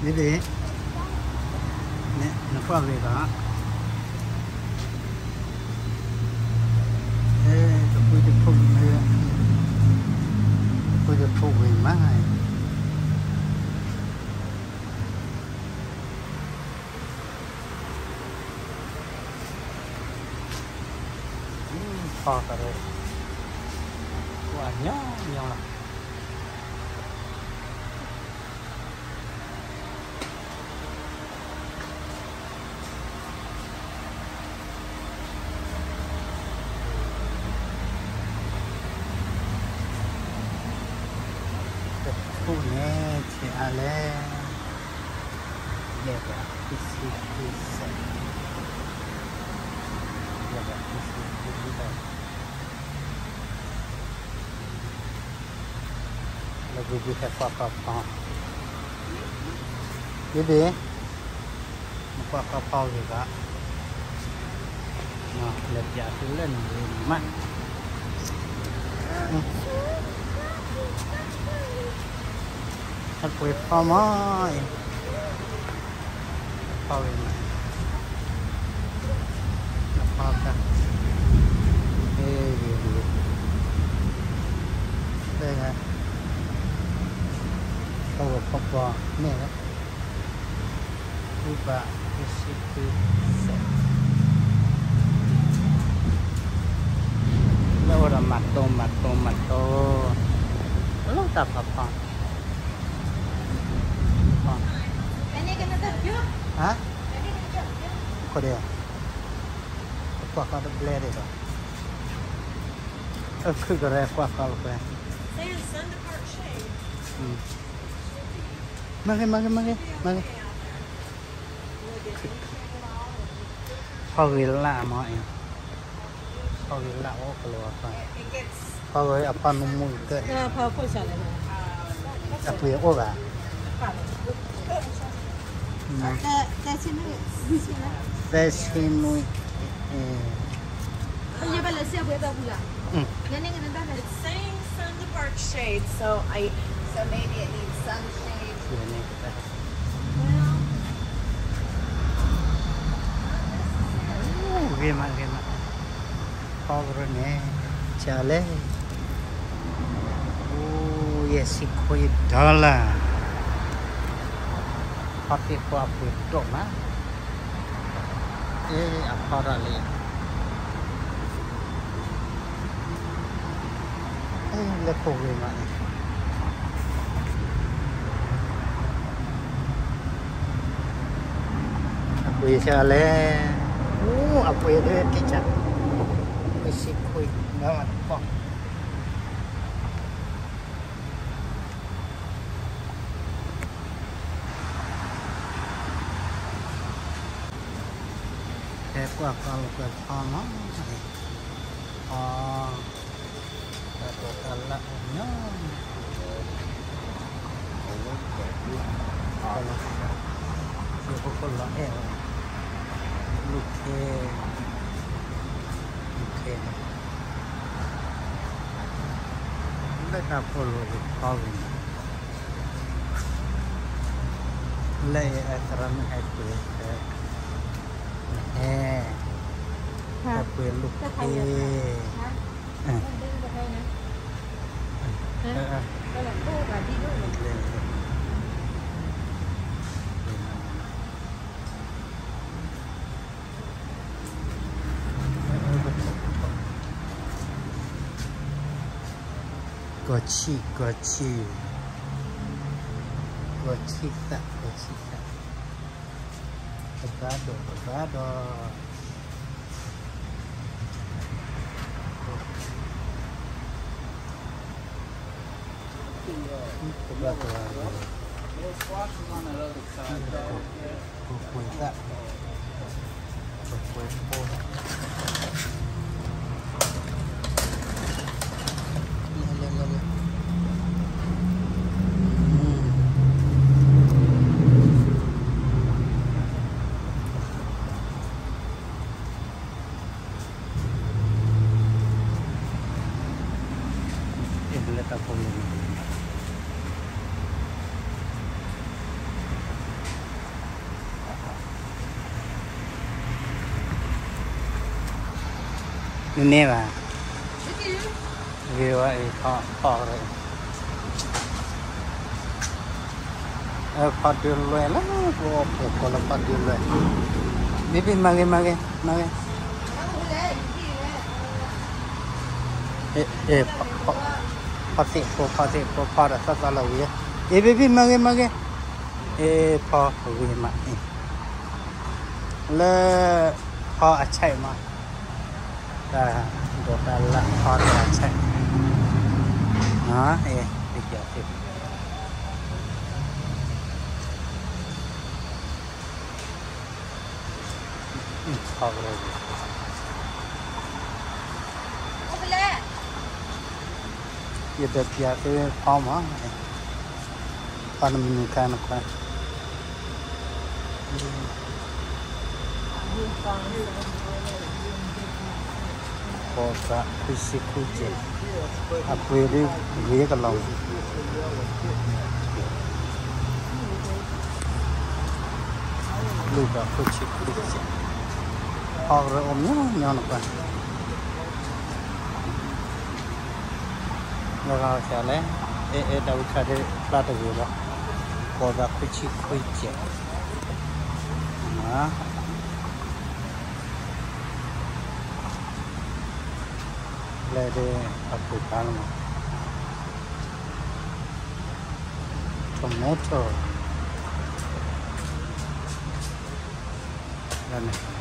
Jadi, ni nampak tak? Tôi được phục nữa, tôi được phục về mai. To cả rồi, quả nhỏ nhỏ lắm. Cô nhé, chị Ale đẹp ạ, PC đẹp ạ, PC lagu kita kapal jadi buka kapal juga nah lihat jatulan mat thật tuyệt vời mãi thôi mà khó khăn đây này tàu bọc bò nè Cuba Pacific đâu là mặt tô lúc tập hợp còn hả? Có đây à? Qua có được lẹ đấy rồi. Cứ cái này qua có được. Mang. Họ gửi lạ mọi. Họ gửi lạ ô cái lúa phải. Họ gửi ở pan mùng mùi tệ. Họ có trả lại. Đặc biệt ô cả. Desinui. It's saying sun to park shade, so maybe it needs sunshade. Gimana? Power nih, chale. Yes, ikut dollar. Pakai apa itu mah? Apa lagi? Lepas gimana? Aku chale. Apa itu kecap? Isi kui, nggak apa. Qua kalau ke sana, kalau nya, kalau luke, mereka perlu kawin, leh asaran itu. Tapi look Gochi tak Avocado. There's squashes on that other side. ta không được nè mà vì vậy họ rồi phát triển lên lắm có là phát triển lên đi mage phát ra sao là vậy baby mage phò vì mà là phò chạy mà là đồ ta là phò là chạy đó đi giờ tiếp phò rồi ये दतिया के फॉर्म है पान में का न का कोसा खुशी खुजे अब वे कर लो लुगा खुशी खुजे और ओम्या न का लगाओ चले đâu khai để ra được rồi có ra khuy chè đó lên đây học buổi sáng mà tomato đây này